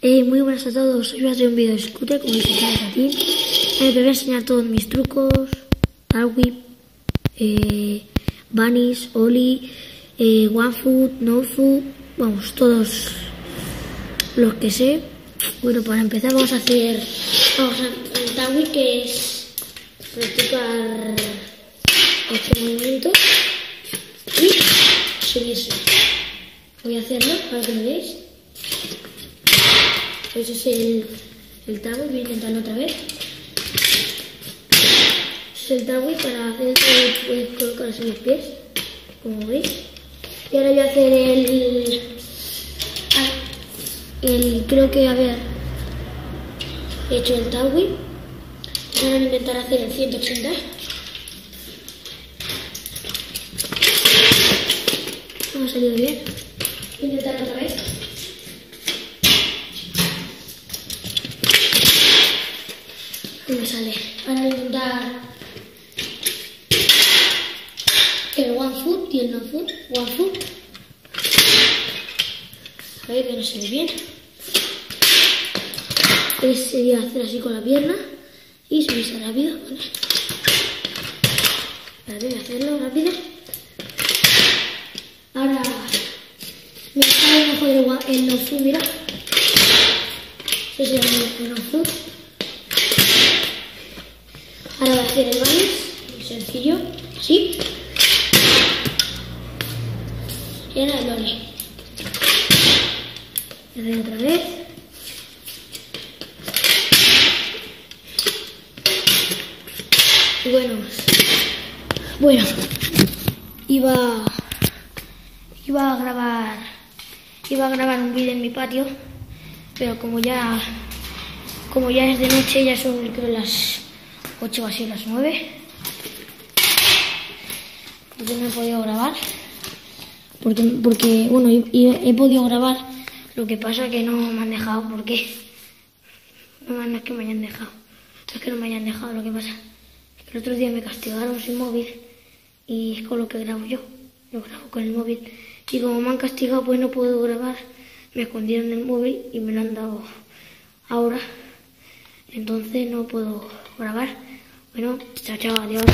Muy buenas a todos, hoy voy a hacer un vídeo de scooter como dice aquí. Te voy a enseñar todos mis trucos, tail whip, bunnies, ollie, one foot, no foot, vamos, todos los que sé. Bueno, para empezar vamos a hacer el tail whip, que es practicar este movimiento y subirse. Voy a hacerlo para que lo veáis. Pues ese es el tail whip, voy a intentarlo otra vez. Ese es el tail whip. Para hacer el tail whip puedes colocar así los pies, como veis. Y ahora voy a hacer creo que he hecho el tail whip. Ahora voy a intentar hacer el 180. No me ha salido bien. Voy a intentarlo otra vez. No me sale. Ahora voy a intentar el one foot y el no foot. One foot. A ver que no se ve bien. Sería hacer así con la pierna y subirse rápido. Vale. Espérate, voy a hacerlo rápido. Ahora me sale mejor el no foot, mira. Ese es el no foot. Ahora voy a hacer el bunny, muy sencillo, así. Y ahora el ollie. Voy a hacer otra vez. Y bueno, iba a grabar un vídeo en mi patio, pero como ya es de noche, ya son creo las 8 o así, las 9. Entonces no he podido grabar. Porque bueno, he podido grabar. Lo que pasa es que no me han dejado. ¿Por qué? No es que me hayan dejado. No es que no me hayan dejado. Lo que pasa es que el otro día me castigaron sin móvil. Y es con lo que grabo yo. Yo grabo con el móvil. Y como me han castigado, pues no puedo grabar. Me escondieron el móvil y me lo han dado ahora. Entonces no puedo grabar. Bueno, chao, adiós.